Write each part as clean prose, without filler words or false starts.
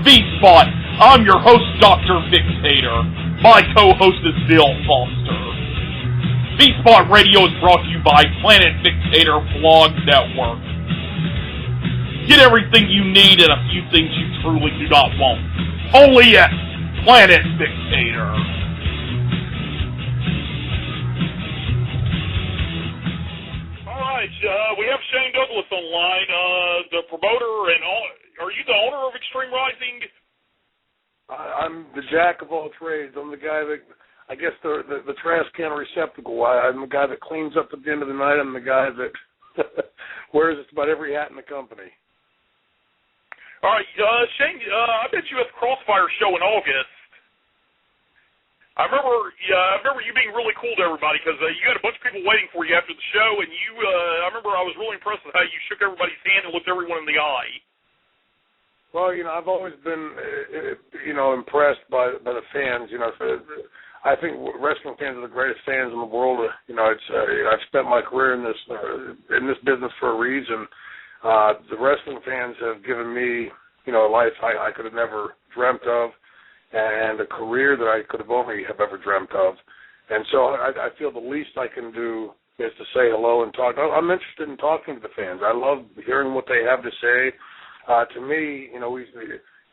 V-Spot, I'm your host, Dr. Dictator. My co-host is Bill Foster. V-Spot Radio is brought to you by Planet Dictator Blog Network. Get everything you need and a few things you truly do not want. Only at Planet Dictator. We have Shane Douglas online, the promoter and all. Are you the owner of Extreme Rising? I'm the jack of all trades. I'm the guy that, I guess, the trash can receptacle. I'm the guy that cleans up at the end of the night. I'm the guy that wears just about every hat in the company. All right, Shane, I bet you at the Crossfire show in August. I remember you being really cool to everybody because you had a bunch of people waiting for you after the show, and I remember I was really impressed with how you shook everybody's hand and looked everyone in the eye. Well, I've always been, impressed by the fans. I think wrestling fans are the greatest fans in the world. I've spent my career in this business for a reason. The wrestling fans have given me, a life I could have never dreamt of, and a career that I could have only have ever dreamt of. And so I feel the least I can do is to say hello and talk. I'm interested in talking to the fans. I love hearing what they have to say. To me,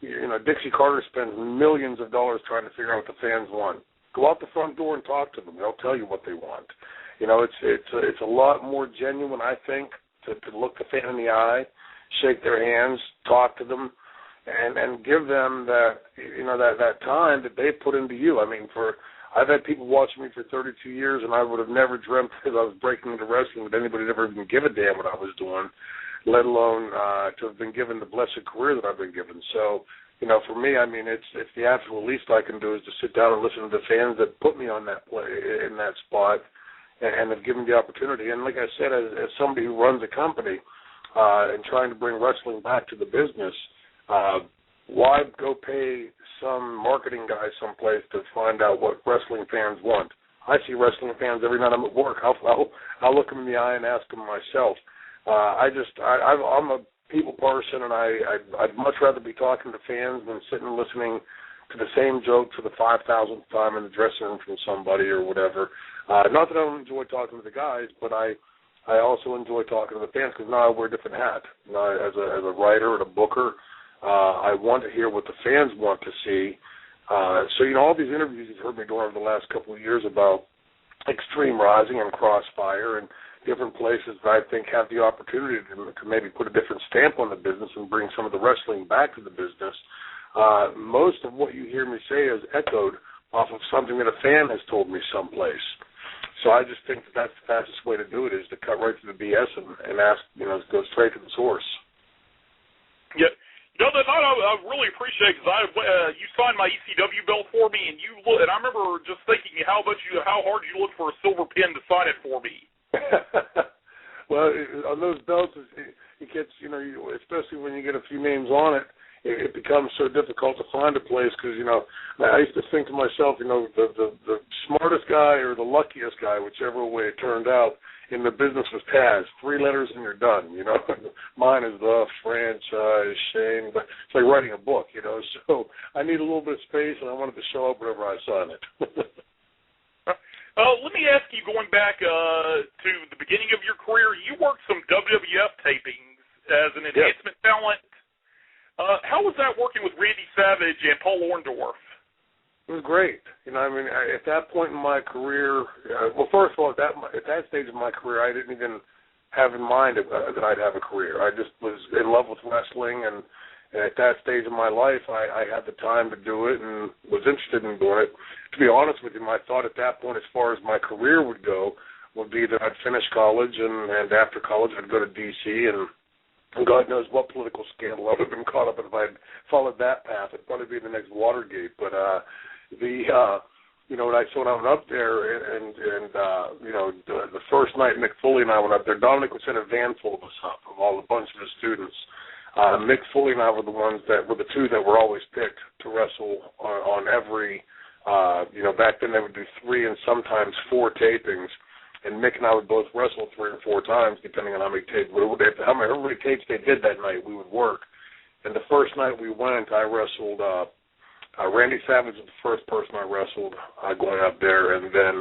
Dixie Carter spends millions of dollars trying to figure out what the fans want. Go out the front door and talk to them. They'll tell you what they want. It's a lot more genuine, I think, to look the fan in the eye, shake their hands, talk to them, and give them that time that they put into you. I've had people watching me for 32 years, and I would have never dreamt because I was breaking into wrestling that anybody would ever even give a damn what I was doing, let alone to have been given the blessed career that I've been given. So, for me, it's the absolute least I can do is to sit down and listen to the fans that put me on that play in that spot and have given me the opportunity. And like I said, as somebody who runs a company and trying to bring wrestling back to the business, why go pay some marketing guy someplace to find out what wrestling fans want? I see wrestling fans every night I'm at work. I'll look them in the eye and ask them myself. I'm a people person, and I'd much rather be talking to fans than sitting and listening to the same joke for the 5,000th time in the dressing room from somebody or whatever. Not that I don't enjoy talking to the guys, but I also enjoy talking to the fans because now I wear a different hat. As a writer and a booker, I want to hear what the fans want to see. So all these interviews you've heard me doing over the last couple of years about Extreme Rising and Crossfire and different places that I think have the opportunity to maybe put a different stamp on the business and bring some of the wrestling back to the business. Most of what you hear me say is echoed off of something that a fan has told me someplace. So I just think that's the fastest way to do it is to cut right through the BS and ask, go straight to the source. Yeah. That night I really appreciate it because you signed my ECW belt for me, and and I remember just thinking how hard you looked for a silver pin to sign it for me. Well, on those belts, it gets, especially when you get a few names on it, it becomes so difficult to find a place because, I used to think to myself, the smartest guy or the luckiest guy, whichever way it turned out, in the business was Taz. 3 letters and you're done, Mine is the franchise, Shane, but it's like writing a book, So I need a little bit of space, and I wanted to show up whenever I sign it. Let me ask you, going back to the beginning of your career, you worked some WWF tapings as an enhancement talent. How was that working with Randy Savage and Paul Orndorff? It was great. At that point in my career, first of all, at that stage of my career, I didn't even have in mind that I'd have a career. I just was in love with wrestling, and at that stage of my life, I had the time to do it and was interested in doing it. To be honest with you, my thought at that point, as far as my career would go, would be that I'd finish college, and after college, I'd go to D.C., and God knows what political scandal I would have been caught up in if I'd followed that path. It'd probably be the next Watergate, but when I went up there and the first night Mick Foley and I went up there, Dominic would send a van full of us up, of all a bunch of his students. Mick Foley and I were the two that were always picked to wrestle on every, back then they would do 3 and sometimes 4 tapings, and Mick and I would both wrestle 3 or 4 times, depending on how many tapes they did that night we would work. And the first night we went, I wrestled Randy Savage was the first person I wrestled going up there, and then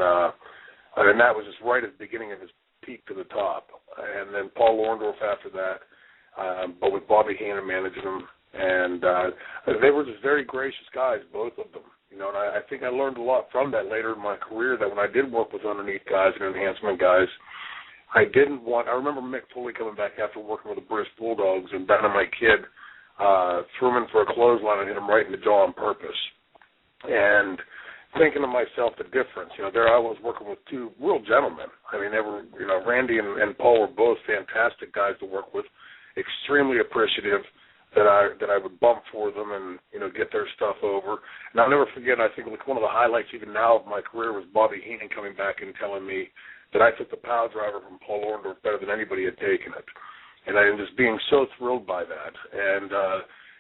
and that was just right at the beginning of his peak to the top. And then Paul Orndorff after that, but with Bobby Heenan managing him. And they were just very gracious guys, both of them. You know, and I think I learned a lot from that later in my career, that when I did work with underneath guys and enhancement guys, I remember Mick Foley coming back after working with the British Bulldogs, and Dynamite Kid threw him in for a clothesline and hit him right in the jaw on purpose. And thinking to myself the difference, you know, there I was working with two real gentlemen. I mean, they were, you know, Randy and Paul were both fantastic guys to work with, extremely appreciative that I would bump for them and, you know, get their stuff over. And I'll never forget, I think like one of the highlights even now of my career was Bobby Heenan coming back and telling me that I took the power driver from Paul Orndorff better than anybody had taken it. And I am just being so thrilled by that. And,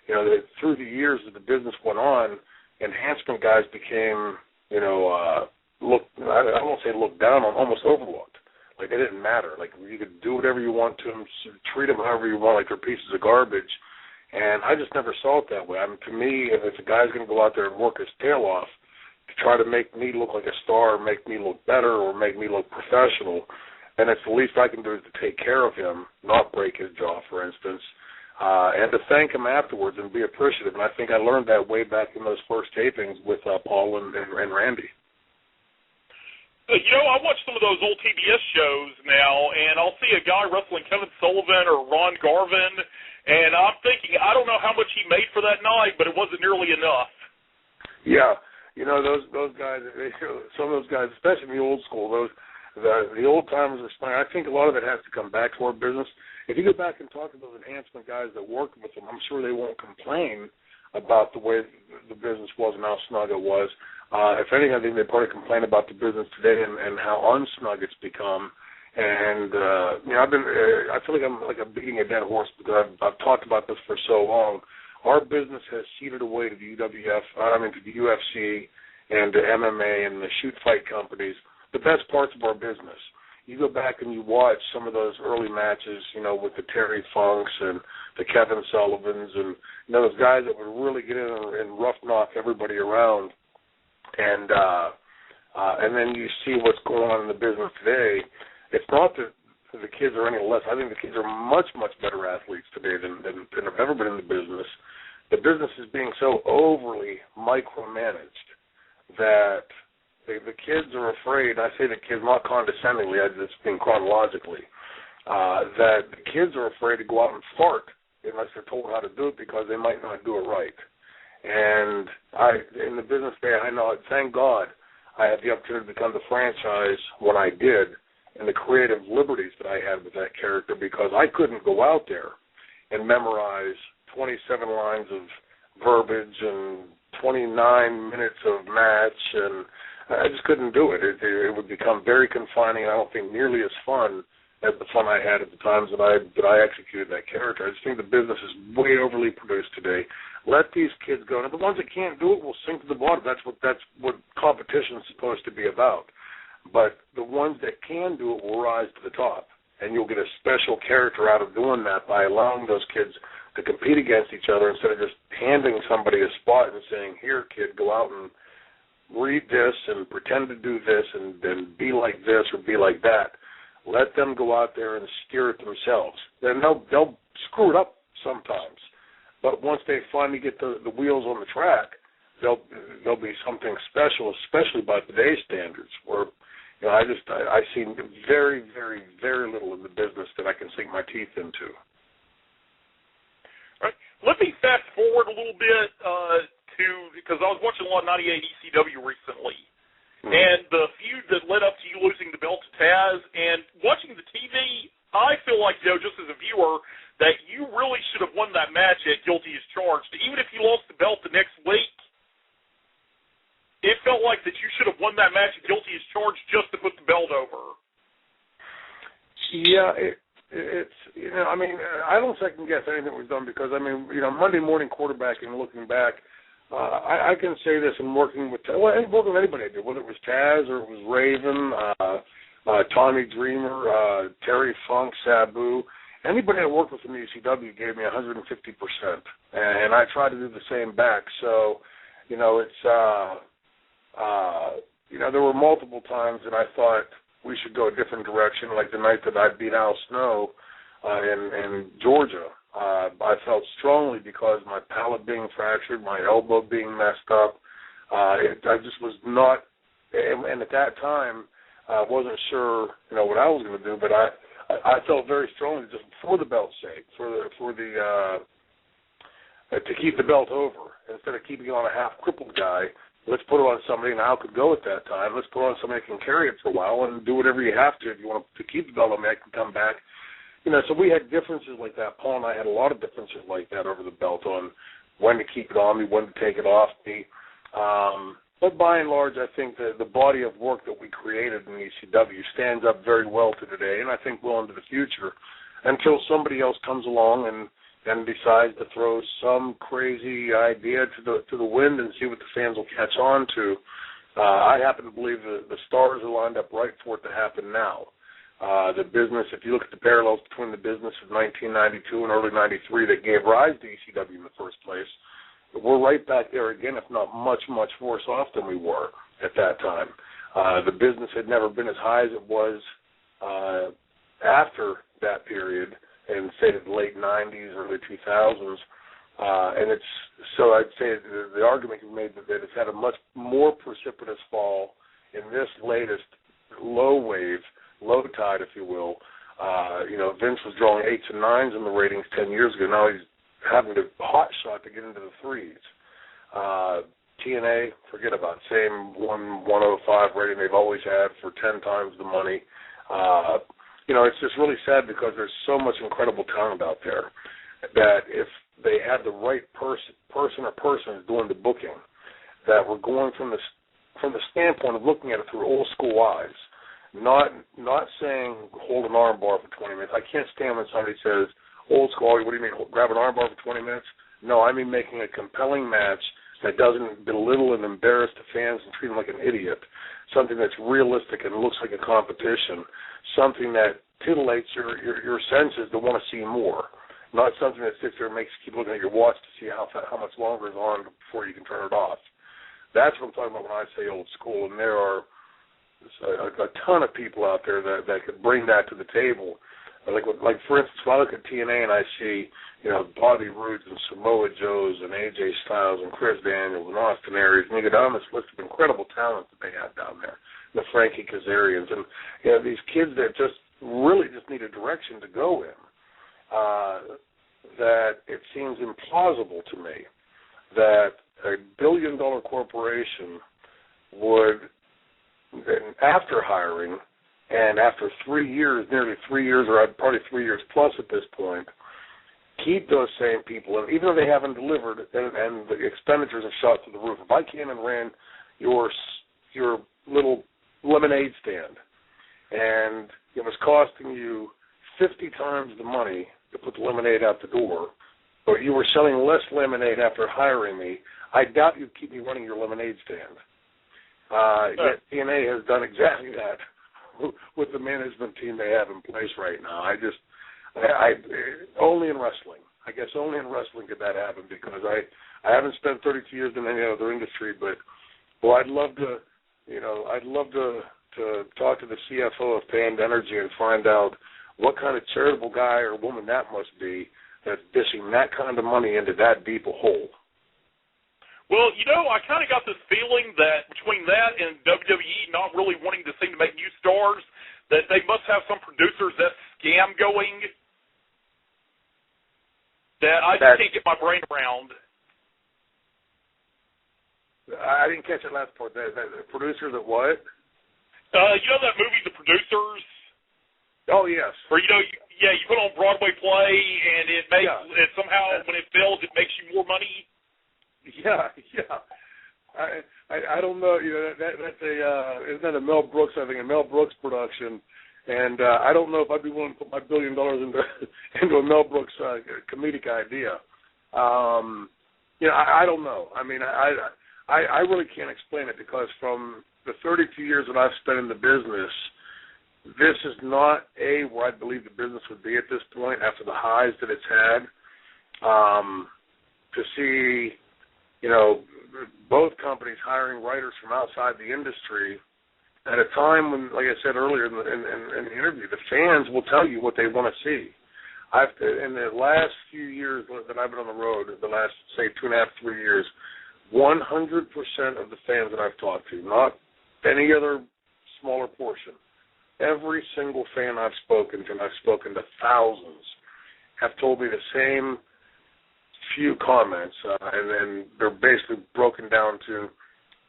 you know, through the years as the business went on, enhancement guys became, you know, I won't say looked down on, almost overlooked. Like, it didn't matter. Like, you could do whatever you want to them, treat them however you want, like they're pieces of garbage. And I just never saw it that way. I mean, to me, if a guy's going to go out there and work his tail off to try to make me look like a star, or make me look better, or make me look professional, then it's the least I can do is to take care of him, not break his jaw, for instance, and to thank him afterwards and be appreciative. And I think I learned that way back in those first tapings with Paul and Randy. You know, I watch some of those old TBS shows now, and I'll see a guy wrestling Kevin Sullivan or Ron Garvin, and I'm thinking, I don't know how much he made for that night, but it wasn't nearly enough. Yeah, you know, those guys, some of those guys, especially in the old school, the old timers are smart. I think a lot of it has to come back to our business. If you go back and talk to those enhancement guys that worked with them, I'm sure they won't complain about the way the business was and how snug it was. If anything, I think they probably complain about the business today and how unsnug it's become. And you know, I feel like I'm beating a dead horse because I've talked about this for so long. Our business has ceded away to the to the UFC and to MMA and the shoot fight companies the best parts of our business. You go back and you watch some of those early matches, you know, with the Terry Funks and the Kevin Sullivans and, you know, those guys that would really get in and rough knock everybody around. And then you see what's going on in the business today. It's not that the kids are any less. I think the kids are much, much better athletes today than have ever been in the business. The business is being so overly micromanaged that the kids are afraid. I say the kids not condescendingly, it's being chronologically, that the kids are afraid to go out and fart unless they're told how to do it because they might not do it right. And in the business day, I know, thank God, I had the opportunity to become the franchise when I did, and the creative liberties that I had with that character, because I couldn't go out there and memorize 27 lines of verbiage and 29 minutes of match, and I just couldn't do it. It would become very confining, and I don't think nearly as fun as the fun I had at the times that I executed that character. I just think the business is way overly produced today. Let these kids go. Now, the ones that can't do it will sink to the bottom. That's what competition is supposed to be about. But the ones that can do it will rise to the top, and you'll get a special character out of doing that by allowing those kids to compete against each other instead of just handing somebody a spot and saying, here, kid, go out and read this and pretend to do this and be like this or be like that. Let them go out there and steer it themselves. Then they'll screw it up sometimes. But once they finally get the wheels on the track, there'll be something special, especially by today's standards, where, you know, I see very, very, very little in the business that I can sink my teeth into. All right. Let me fast forward a little bit because I was watching a lot of 98 ECW recently, and the feud that led up to you losing the belt to Taz, and watching the TV, I feel like, Joe, just as a viewer, that you really should have won that match at Guilty as Charged. Even if you lost the belt the next week, it felt like that you should have won that match at Guilty as Charged just to put the belt over. Yeah, it's, you know, I mean, I don't second guess anything we've done because, I mean, you know, Monday morning quarterbacking, looking back, I can say this in working with anybody I did, whether it was Taz or it was Raven, Tommy Dreamer, Terry Funk, Sabu, anybody I worked with in the ECW gave me 150%, and I try to do the same back. So, you know, it's you know, there were multiple times that I thought we should go a different direction, like the night that I beat Al Snow in Georgia. I felt strongly because my palate being fractured, my elbow being messed up. I just was not, and at that time, I wasn't sure, you know, what I was going to do, but I felt very strongly just for the belt's sake, to keep the belt over instead of keeping it on a half-crippled guy. Let's put it on somebody, and Al could go at that time. Let's put it on somebody that can carry it for a while and do whatever you have to. If you want to keep the belt on me, I can come back. You know, so we had differences like that. Paul and I had a lot of differences like that over the belt on when to keep it on me, when to take it off me. But by and large, I think that the body of work that we created in ECW stands up very well to today, and I think will into the future, until somebody else comes along and decides to throw some crazy idea to the wind and see what the fans will catch on to. I happen to believe the stars are lined up right for it to happen now. The business, if you look at the parallels between the business of 1992 and early 93 that gave rise to ECW in the first place, we're right back there again, if not much, much worse off than we were at that time. The business had never been as high as it was after that period in, say, the late 90s, early 2000s. And it's, so I'd say the argument can be made that it's had a much more precipitous fall in this latest low tide, if you will. You know, Vince was drawing 8s and 9s in the ratings 10 years ago. Now he's having to hot shot to get into the 3s. TNA, forget about it. Same 105 rating they've always had for 10 times the money. You know, it's just really sad because there's so much incredible talent out there that if they had the right person or persons doing the booking, that were going from the standpoint of looking at it through old school eyes, not saying hold an arm bar for 20 minutes. I can't stand when somebody says old school. What do you mean, grab an arm bar for 20 minutes? No, I mean making a compelling match that doesn't belittle and embarrass the fans and treat them like an idiot. Something that's realistic and looks like a competition. Something that titillates your senses to want to see more. Not something that sits there and makes you keep looking at your watch to see how much longer is on before you can turn it off. That's what I'm talking about when I say old school. And there are a ton of people out there that could bring that to the table. Like for instance, when I look at TNA and I see, you know, Bobby Roode and Samoa Joes and AJ Styles and Chris Daniels and Austin Aries, and you go down this list of incredible talent that they have down there, the Frankie Kazarians, and you know, these kids that just really just need a direction to go in, that it seems implausible to me that a billion-dollar corporation would, after hiring, and after 3 years, nearly 3 years, or probably 3 years plus at this point, keep those same people. And even though they haven't delivered and the expenditures have shot through the roof, if I came and ran your little lemonade stand and it was costing you 50 times the money to put the lemonade out the door, but you were selling less lemonade after hiring me, I doubt you'd keep me running your lemonade stand. Yet TNA has done exactly that with the management team they have in place right now. I only in wrestling. I guess only in wrestling could that happen because I haven't spent 32 years in any other industry, but well, I'd love to talk to the CFO of Pand Energy and find out what kind of charitable guy or woman that must be that's dishing that kind of money into that deep a hole. Well, you know, I kind of got this feeling that between that and WWE not really wanting to seem to make new stars, that they must have some producers that scam going that I just can't get my brain around. I didn't catch that last part. The producers of what? You know that movie, The Producers? Oh, yes. Or, you know, you put on Broadway play, and it makes it somehow, when it fails, it makes you more money. Yeah. I don't know. You know, that's isn't that a Mel Brooks? I think a Mel Brooks production, and I don't know if I'd be willing to put my $1 billion into a Mel Brooks comedic idea. You know, I don't know. I mean, I really can't explain it because from the 32 years that I've spent in the business, this is not where I believe the business would be at this point after the highs that it's had. To see, both companies hiring writers from outside the industry at a time when, like I said earlier in the interview, the fans will tell you what they want to see. In the last few years that I've been on the road, the last, say, 2.5, 3 years, 100% of the fans that I've talked to, not any other smaller portion, every single fan I've spoken to, and I've spoken to thousands, have told me the same few comments, and then they're basically broken down to,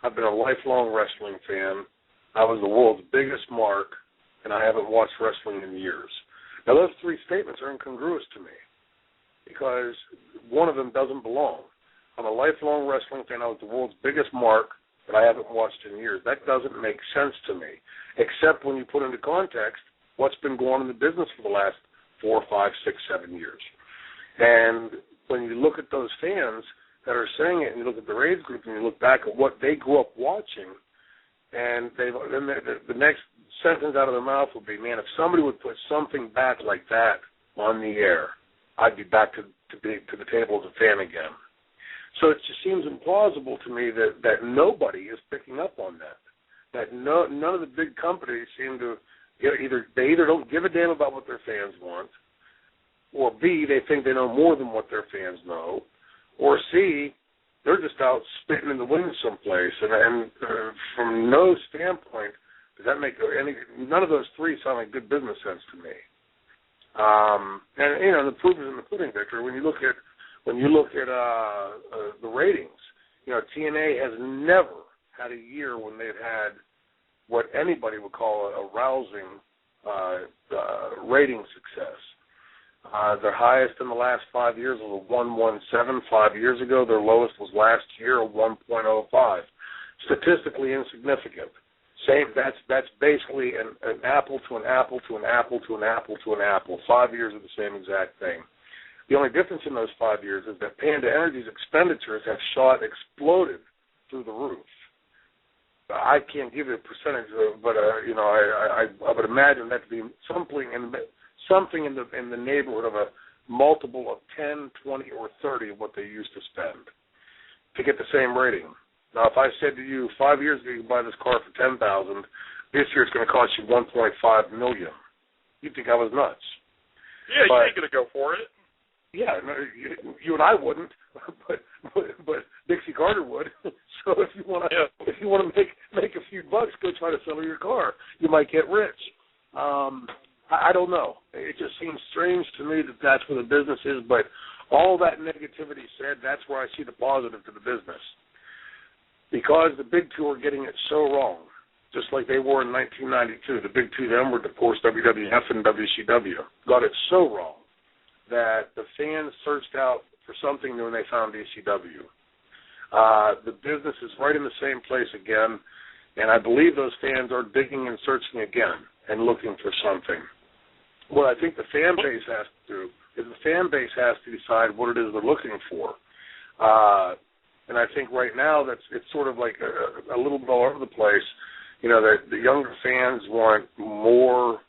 I've been a lifelong wrestling fan, I was the world's biggest mark, and I haven't watched wrestling in years. Now, those three statements are incongruous to me because one of them doesn't belong. I'm a lifelong wrestling fan. I was the world's biggest mark, but I haven't watched in years. That doesn't make sense to me, except when you put into context what's been going on in the business for the last 4, 5, 6, 7 years. And when you look at those fans that are saying it, and you look at their age group, and you look back at what they grew up watching, and then the next sentence out of their mouth would be, man, if somebody would put something back like that on the air, I'd be back to the table as a fan again. So it just seems implausible to me that nobody is picking up on that. That none of the big companies seem to either don't give a damn about what their fans want, or B, they think they know more than what their fans know, or C, they're just out spitting in the wind someplace. And from no standpoint does that make none of those three sound like good business sense to me. And the proof is in the pudding, Victor. When you look at the ratings, TNA has never had a year when they've had what anybody would call a rousing rating success. Their highest in the last 5 years was a 117. 5 years ago, their lowest was last year, a 1.05. Statistically insignificant. That's basically an apple to an apple to an apple to an apple to an apple. 5 years of the same exact thing. The only difference in those 5 years is that Panda Energy's expenditures have exploded through the roof. I can't give you a percentage, but I would imagine that to be something in the neighborhood of a multiple of 10, 20, or 30 of what they used to spend to get the same rating. Now, if I said to you 5 years ago you could buy this car for $10,000, this year it's going to cost you $1.5 million, you'd think I was nuts. Yeah, you ain't going to go for it. Yeah, no, you and I wouldn't, but Dixie Carter would. So if you want to make a few bucks, go try to sell your car. You might get rich. I don't know. It just seems strange to me that that's where the business is. But all that negativity said, that's where I see the positive to the business. Because the big two are getting it so wrong, just like they were in 1992. The big two then were, of course, WWF and WCW. Got it so wrong that the fans searched out for something new and they found ECW. The business is right in the same place again, and I believe those fans are digging and searching again and looking for something. What I think the fan base has to do is the fan base has to decide what it is they're looking for. And I think right now it's sort of like a little bit all over the place. That the younger fans want more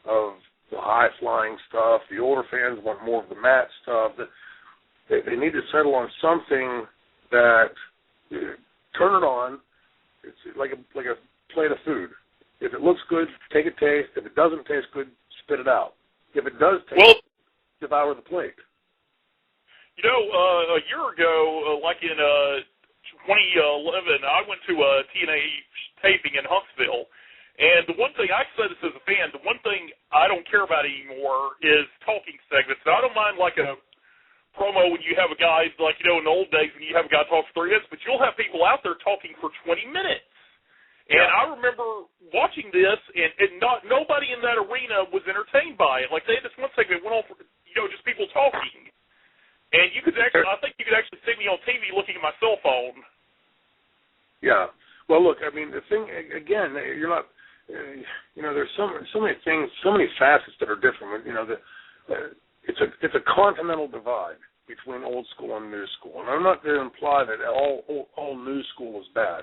of the high-flying stuff. The older fans want more of the mat stuff. They need to settle on something that turn it on. It's like a plate of food. If it looks good, take a taste. If it doesn't taste good, spit it out. If it does taste, devour the plate. A year ago, like in 2011, I went to a TNA taping in Huntsville, and the one thing I said this as a fan, the one thing I don't care about anymore is talking segments. Now, I don't mind like a promo when you have a guy, like, in the old days when you have a guy talk for 3 minutes, but you'll have people out there talking for 20 minutes. And I remember watching this, and nobody in that arena was entertained by it. Like, they had this one segment went on for, just people talking. And you could actually, I think you could actually see me on TV looking at my cell phone. Yeah. Well, look, I mean, the thing, again, you're not, there's so many things, so many facets that are different. It's a continental divide between old school and new school. And I'm not going to imply that all new school is bad.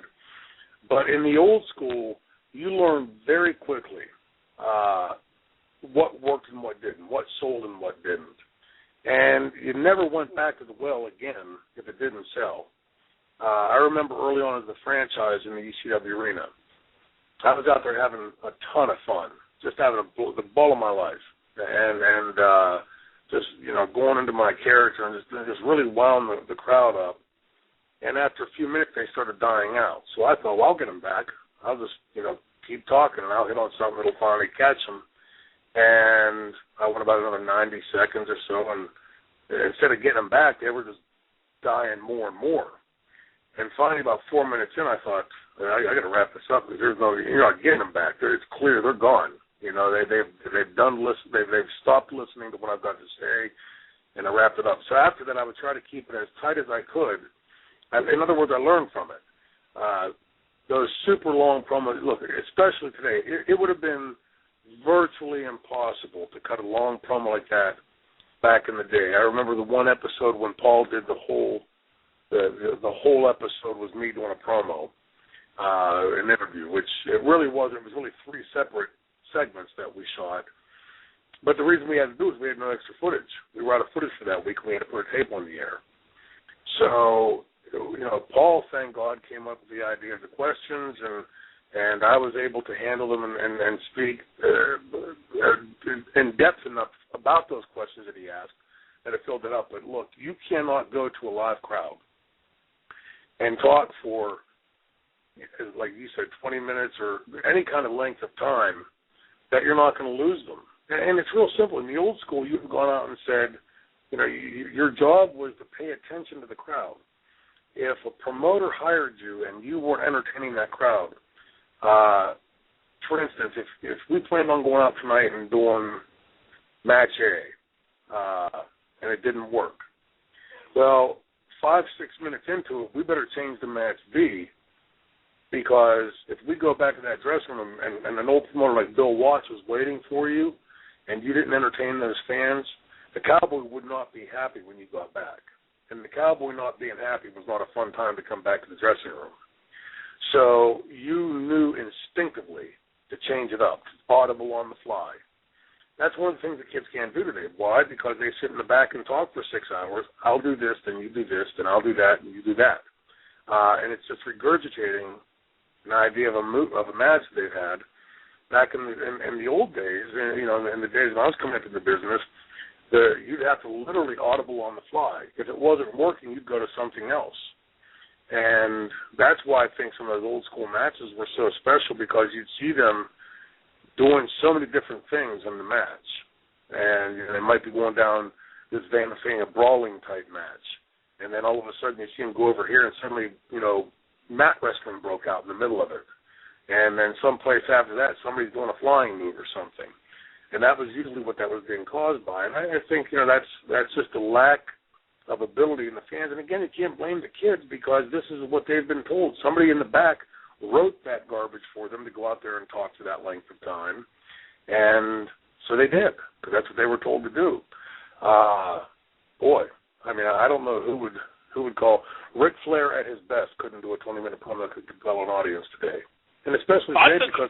But in the old school, you learn very quickly what worked and what didn't, what sold and what didn't. And you never went back to the well again if it didn't sell. I remember early on as the franchise in the ECW arena, I was out there having a ton of fun, just having the ball of my life, and just, you know, going into my character and just really wound the crowd up. And after a few minutes, they started dying out. So I thought, well, I'll get them back. I'll just, you know, keep talking, and I'll hit on something that'll finally catch them. And I went about another 90 seconds or so, and instead of getting them back, they were just dying more and more. And finally, about 4 minutes in, I thought, I got to wrap this up because you're not getting them back. It's clear they're gone. You know, they've stopped listening to what I've got to say, and I wrapped it up. So after that, I would try to keep it as tight as I could. In other words, I learned from it. Those super long promos, look, especially today, it would have been virtually impossible to cut a long promo like that back in the day. I remember the one episode when Paul did the whole episode was me doing a promo, an interview, which it really wasn't. It was really 3 separate segments that we shot. But the reason we had to do it is we had no extra footage. We were out of footage for that week, and we had to put a tape on the air. So, you know, Paul, thank God, came up with the idea of the questions, and I was able to handle them and speak in depth enough about those questions that he asked that it filled it up. But look, you cannot go to a live crowd and talk for, like you said, 20 minutes or any kind of length of time that you're not going to lose them. And it's real simple. In the old school, you've gone out and said, you know, your job was to pay attention to the crowd. If a promoter hired you and you weren't entertaining that crowd, for instance, if we planned on going out tonight and doing match A, and it didn't work, well, 5-6 minutes into it, we better change to match B, because if we go back to that dressing room and an old promoter like Bill Watts was waiting for you and you didn't entertain those fans, the Cowboy would not be happy when you got back. And the Cowboy not being happy was not a fun time to come back to the dressing room. So you knew instinctively to change it up, audible on the fly. That's one of the things that kids can't do today. Why? Because they sit in the back and talk for 6 hours. I'll do this, then you do this, then I'll do that, and you do that. And it's just regurgitating an idea of a match they've had back in the old days. You know, in the days when I was coming into the business, you'd have to literally audible on the fly. If it wasn't working, you'd go to something else. And that's why I think some of those old school matches were so special, because you'd see them doing so many different things in the match. And you know, they might be going down this vein of saying a brawling type match. And then all of a sudden you see them go over here and suddenly, you know, mat wrestling broke out in the middle of it. And then someplace after that, somebody's doing a flying move or something. And that was usually what that was being caused by. And I think, you know, that's just a lack of ability in the fans. And again, you can't blame the kids, because this is what they've been told. Somebody in the back wrote that garbage for them to go out there and talk for that length of time. And so they did, because that's what they were told to do. Boy, I mean, I don't know who would call. Ric Flair at his best couldn't do a 20-minute promo that could compel an audience today. And especially today, because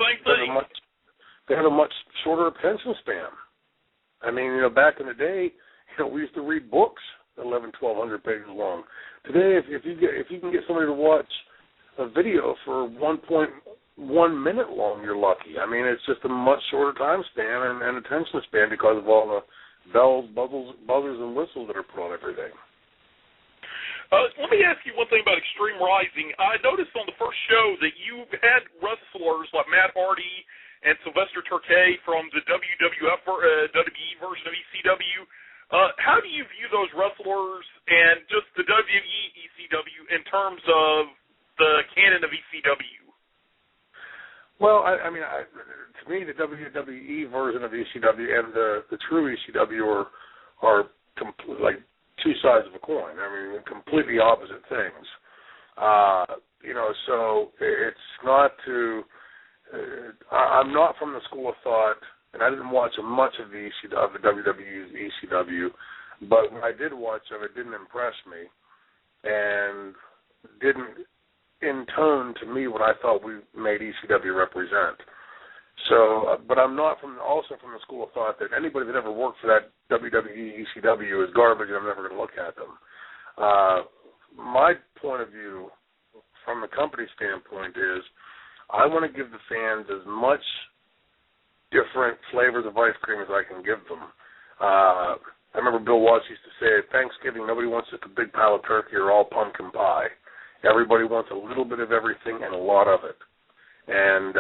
they have a much shorter attention span. I mean, you know, back in the day, you know, we used to read books 1,100, 1,200 pages long. Today, if you can get somebody to watch a video for 1.1 minute long, you're lucky. I mean, it's just a much shorter time span and attention span because of all the bells, buzzers, and whistles that are put on everything. Let me ask you one thing about Extreme Rising. I noticed on the first show that you've had wrestlers like Matt Hardy and Sylvester Terkay from the WWE version of ECW. How do you view those wrestlers and just the WWE ECW in terms of the canon of ECW? Well, I mean, to me, the WWE version of ECW and the true ECW are like two sides of a coin. I mean, completely opposite things. You know, so it's not to. I'm not from the school of thought, and I didn't watch much of the WWE's ECW, but when I did watch of it, didn't impress me, and didn't intone to me what I thought we made ECW represent. So, but I'm not also from the school of thought that anybody that ever worked for that WWE, ECW is garbage and I'm never going to look at them. My point of view from the company standpoint is I want to give the fans as much different flavors of ice cream as I can give them. I remember Bill Watts used to say, at Thanksgiving, nobody wants just a big pile of turkey or all pumpkin pie. Everybody wants a little bit of everything and a lot of it. And,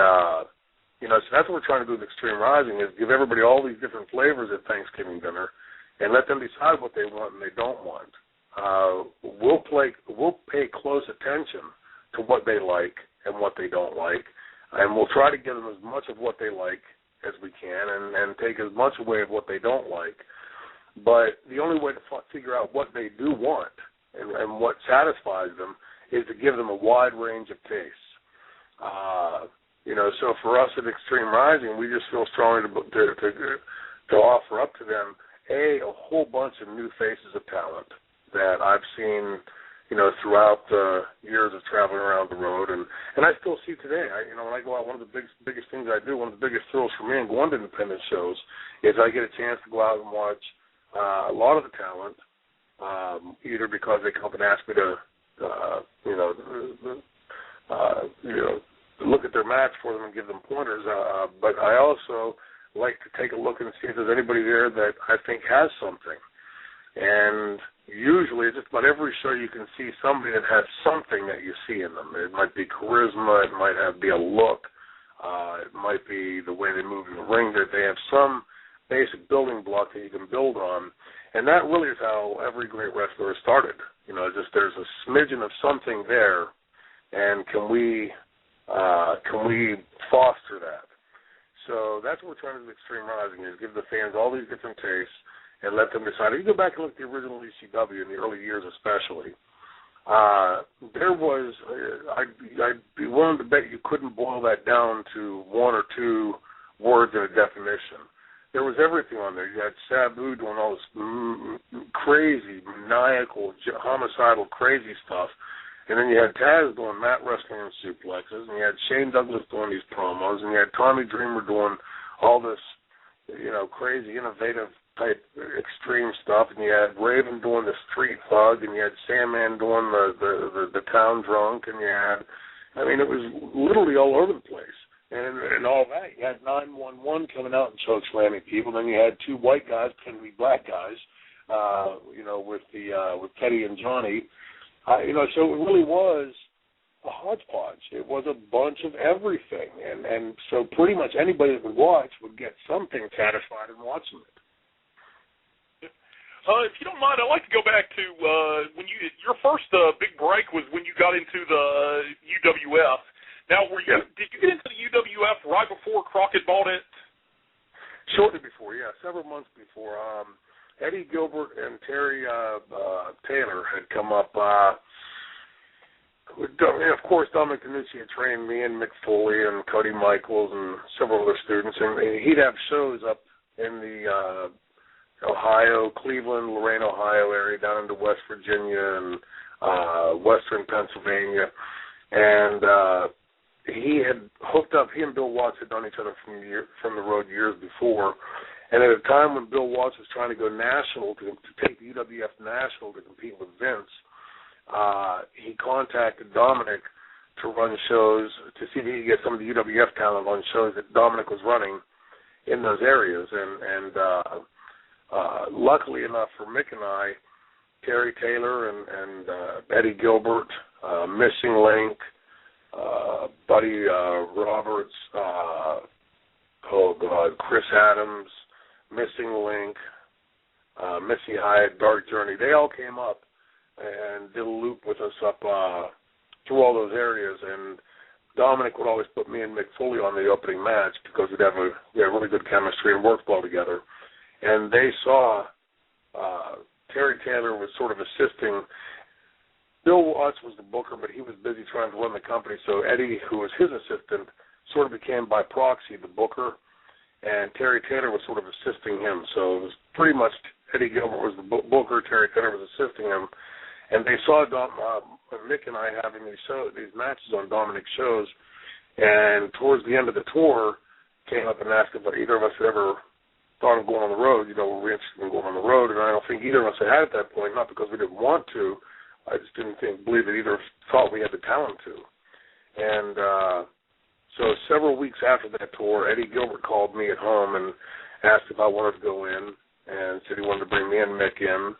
so that's what we're trying to do with Extreme Rising is give everybody all these different flavors at Thanksgiving dinner and let them decide what they want and they don't want. We'll pay close attention to what they like and what they don't like, and we'll try to give them as much of what they like as we can and take as much away of what they don't like. But the only way to figure out what they do want and what satisfies them is to give them a wide range of tastes. So for us at Extreme Rising, we just feel strongly to offer up to them, a whole bunch of new faces of talent that I've seen, throughout the years of traveling around the road. And I still see today, when I go out, one of the biggest things I do, one of the biggest thrills for me in going to independent shows is I get a chance to go out and watch a lot of the talent, either because they come up and ask me to, look at their match for them and give them pointers. But I also like to take a look and see if there's anybody there that I think has something. And usually, just about every show, you can see somebody that has something that you see in them. It might be charisma. It might be a look. It might be the way they move in the ring. That they have some basic building block that you can build on. And that really is how every great wrestler started. Just there's a smidgen of something there, and can we foster that? So that's what we're trying to do with Extreme Rising, is give the fans all these different tastes and let them decide. If you go back and look at the original ECW in the early years especially, there was, I'd be willing to bet you couldn't boil that down to one or two words in a definition. There was everything on there. You had Sabu doing all this crazy, maniacal, homicidal, crazy stuff. And then you had Taz doing mat wrestling and suplexes, and you had Shane Douglas doing these promos, and you had Tommy Dreamer doing all this, crazy, innovative type extreme stuff, and you had Raven doing the street thug, and you had Sandman doing the town drunk, and you had, it was literally all over the place. And all that, you had 911 coming out and choke slamming people. Then you had two white guys pretending to be black guys, with Teddy and Johnny. So it really was a hodgepodge. It was a bunch of everything, and so pretty much anybody that would watch would get something satisfied in watching it. If you don't mind, I'd like to go back to when your first big break was when you got into the UWF. Now, did you get into the UWF right before Crockett bought it? Shortly before, yeah, several months before. Eddie Gilbert and Terry Taylor had come up. Of course, Dominic Danucci had trained me and Mick Foley and Cody Michaels and several other students, and he'd have shows up in the Ohio, Cleveland, Lorain, Ohio area, down into West Virginia and western Pennsylvania. And he had hooked up, he and Bill Watts had known each other from the road years before. And at a time when Bill Watts was trying to go national, to take the UWF national to compete with Vince, he contacted Dominic to run shows, to see if he could get some of the UWF talent on shows that Dominic was running in those areas. And luckily enough for Mick and I, Terry Taylor and Eddie Gilbert, Missing Link, Buddy Roberts, Chris Adams, Missing Link, Missy Hyatt, Dark Journey, they all came up and did a loop with us up through all those areas. And Dominic would always put me and Mick Foley on the opening match because we had really good chemistry and worked well together. And they saw Terry Taylor was sort of assisting. Bill Watts was the booker, but he was busy trying to run the company. So Eddie, who was his assistant, sort of became by proxy the booker, and Terry Taylor was sort of assisting him. So it was pretty much Eddie Gilbert was the booker, Terry Taylor was assisting him. And they saw Mick and I having these matches on Dominic's shows. And towards the end of the tour, came up and asked if either of us had ever thought of going on the road. Were we interested in going on the road? And I don't think either of us had at that point, not because we didn't want to. I just didn't believe that either of us thought we had the talent to. And so several weeks after that tour, Eddie Gilbert called me at home and asked if I wanted to go in, and said he wanted to bring me and Mick in.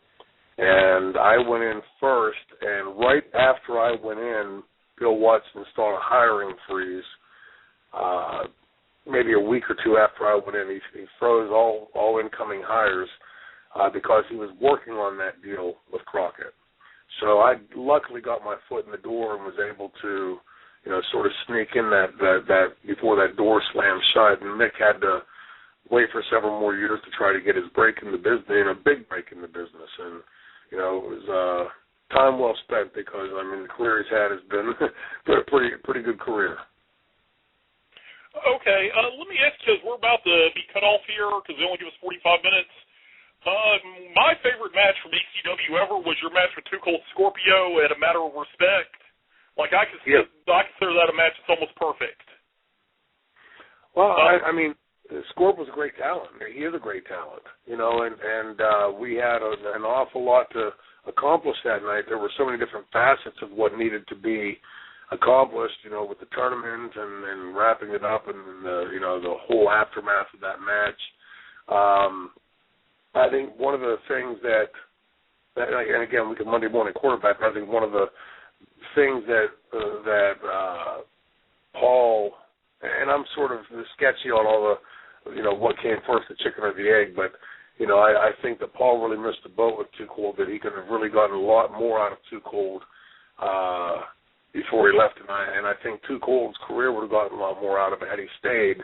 And I went in first, and right after I went in, Bill Watson installed a hiring freeze. Maybe a week or two after I went in, he froze all incoming hires because he was working on that deal with Crockett. So I luckily got my foot in the door and was able to, sort of sneak in that before that door slammed shut. And Mick had to wait for several more years to try to get his break in the business, a big break in the business. And it was time well spent because the career he's had has been a pretty good career. Okay, let me ask you, because we're about to be cut off here because they only give us 45 minutes. My favorite match from ECW ever was your match with Too Cold Scorpio at A Matter of Respect. Like, I consider that a match that's almost perfect. Well, Scorp was a great talent. He is a great talent, and we had an awful lot to accomplish that night. There were so many different facets of what needed to be accomplished, with the tournament and wrapping it up and the whole aftermath of that match. I think one of the things that and again, we can Monday morning quarterback, but I think one of the things that Paul, and I'm sort of sketchy on all the, what came first, the chicken or the egg, but, I think that Paul really missed the boat with Too Cold, that he could have really gotten a lot more out of Too Cold before he left, and I think Too Cold's career would have gotten a lot more out of it had he stayed.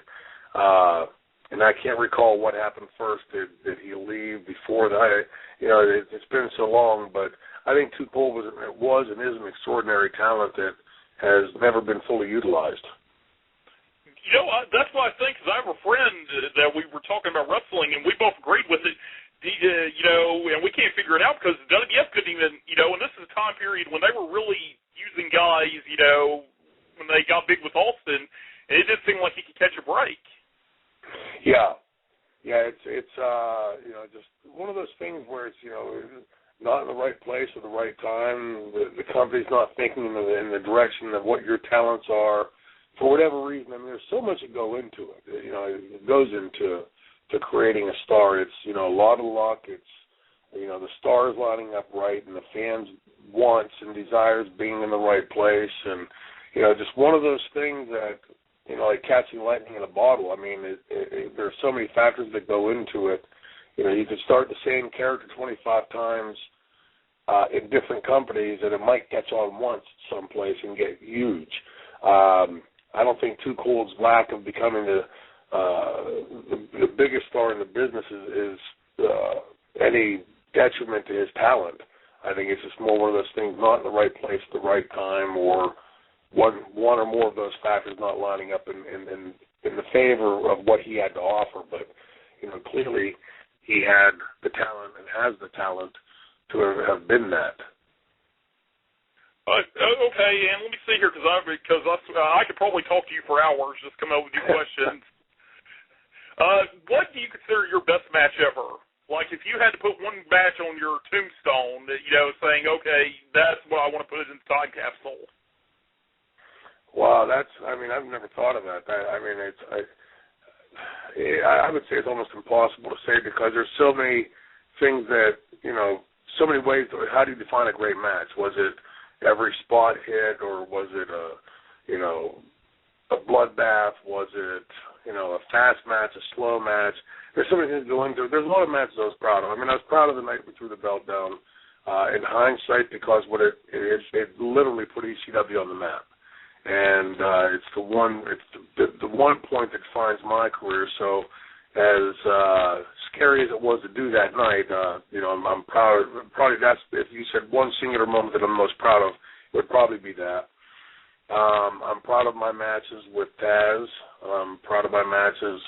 And I can't recall what happened first. Did he leave before that? It's been so long, but I think Too Cold was and is an extraordinary talent that has never been fully utilized. That's what I think, because I have a friend that we were talking about wrestling, and we both agreed with it, and we can't figure it out because WWF couldn't even, and this is a time period when they were really using guys, when they got big with Austin, and it didn't seem like he could catch a break. Yeah, it's just one of those things where it's, not in the right place at the right time. The company's not thinking in the direction of what your talents are. For whatever reason, there's so much that go into it. It goes into creating a star. It's, a lot of luck. It's, the stars lining up right and the fans' wants and desires being in the right place. And, just one of those things that, like catching lightning in a bottle. There are so many factors that go into it. You could start the same character 25 times in different companies, and it might catch on once someplace and get huge. I don't think Too Cold's lack of becoming the biggest star in the business is any detriment to his talent. I think it's just more one of those things, not in the right place at the right time, or one or more of those factors not lining up in the favor of what he had to offer. But clearly he had the talent and has the talent to have been that. Okay, and let me see here, because I could probably talk to you for hours, just come up with new questions. What do you consider your best match ever? Like, if you had to put one match on your tombstone, saying, okay, that's what I want to put in the time capsule. Wow, I've never thought of that. I would say it's almost impossible to say, because there's so many things that, so many ways. How do you define a great match? Was it every spot hit, or was it a bloodbath? Was it, a fast match, a slow match? There's so many things to go into. There's a lot of matches I was proud of. I was proud of the night we threw the belt down in hindsight, because it literally put ECW on the map. And it's the one point that defines my career. So as scary as it was to do that night, I'm proud. Probably that's, if you said one singular moment that I'm most proud of, it would probably be that. I'm proud of my matches with Taz. I'm proud of my matches.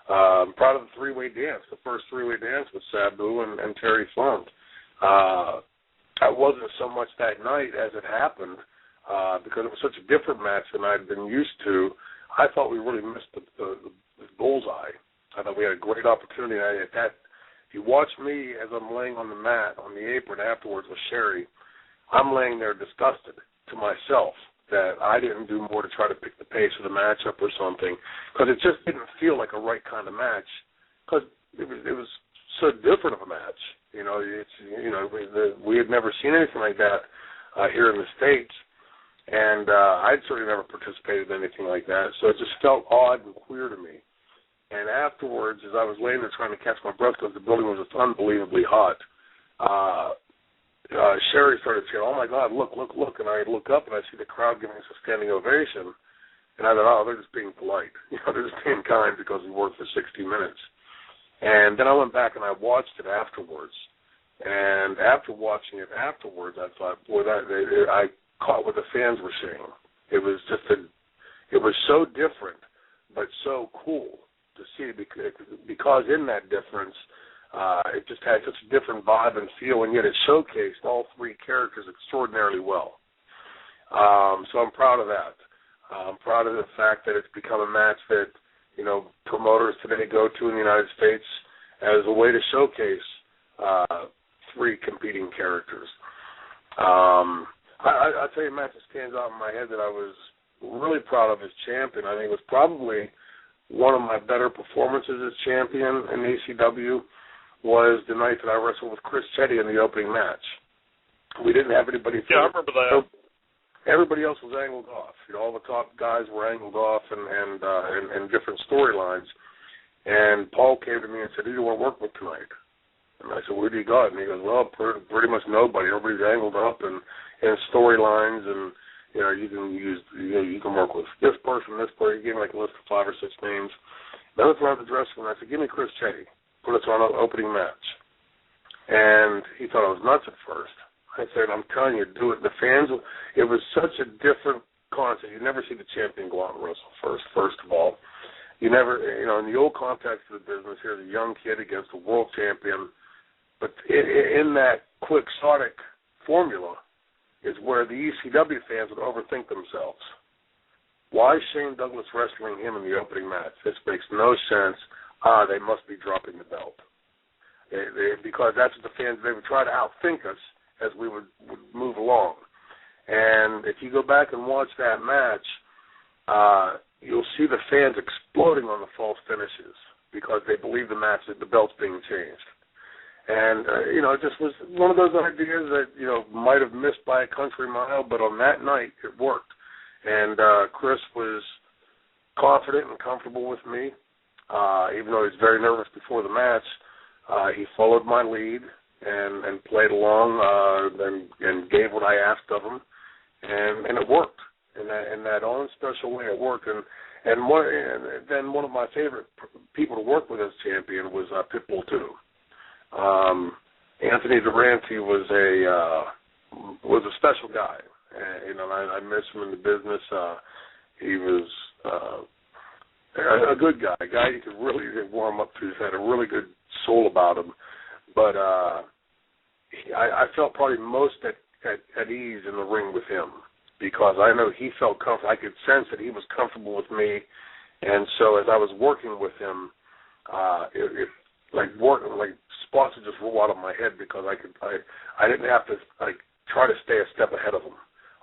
I'm proud of the three-way dance, the first three-way dance with Sabu and Terry Funk. I wasn't so much that night as it happened, because it was such a different match than I'd been used to. I thought we really missed bullseye. I thought we had a great opportunity. If you watch me as I'm laying on the mat, on the apron afterwards with Sherry, I'm laying there disgusted to myself that I didn't do more to try to pick the pace of the matchup or something, because it just didn't feel like a right kind of match, because it was so different of a match. We had never seen anything like that here in the States, and I'd certainly never participated in anything like that, so it just felt odd and queer to me. And afterwards, as I was laying there trying to catch my breath because the building was just unbelievably hot, Sherry started saying, "Oh, my God, look." And I look up, and I see the crowd giving us a standing ovation. And I thought, oh, they're just being polite. They're just being kind because we worked for 60 minutes. And then I went back and I watched it afterwards. And after watching it afterwards, I thought, boy, I caught what the fans were saying. It was so different, but so cool to see, because in that difference, it just had such a different vibe and feel, and yet it showcased all three characters extraordinarily well. So I'm proud of that. I'm proud of the fact that it's become a match that, promoters today go to in the United States as a way to showcase three competing characters. I'll tell you a match that stands out in my head that I was really proud of as champion. I think it was probably one of my better performances as champion in ECW was the night that I wrestled with Chris Chetty in the opening match. We didn't have anybody. Yeah, I remember that. Everybody else was angled off. All the top guys were angled off and different storylines. And Paul came to me and said, "Who do you want to work with tonight?" And I said, "Who do you got?" And he goes, "Well, pretty much nobody. Everybody's angled up and storylines, and you can work with this person, this person." He gave me like a list of 5 or 6 names. Then I went around the dressing room and I said, "Give me Chris Chetty. Put us on an opening match." And he thought I was nuts at first. I said, "I'm telling you, do it." The fans, it was such a different concept. You never see the champion go out and wrestle first of all. You never, in the old context of the business, here's a young kid against a world champion. But in that quixotic formula is where the ECW fans would overthink themselves. Why is Shane Douglas wrestling him in the opening match? This makes no sense. They must be dropping the belt. Because that's what the fans, they would try to outthink us as we would move along. And if you go back and watch that match, you'll see the fans exploding on the false finishes because they believe the belt's being changed. And, it just was one of those ideas that, might have missed by a country mile, but on that night, it worked. And Chris was confident and comfortable with me, even though he was very nervous before the match. He followed my lead and played along and gave what I asked of him, and it worked. In that own special way, it worked. And then one of my favorite people to work with as champion was Pitbull too. Anthony Durante was a special guy. I miss him in the business. He was a good guy, a guy you could really warm up to. He had a really good soul about him. But I felt probably most at ease in the ring with him because I know he felt comfortable. I could sense that he was comfortable with me, and so as I was working with him, spots would just roll out of my head because I didn't have to try to stay a step ahead of him.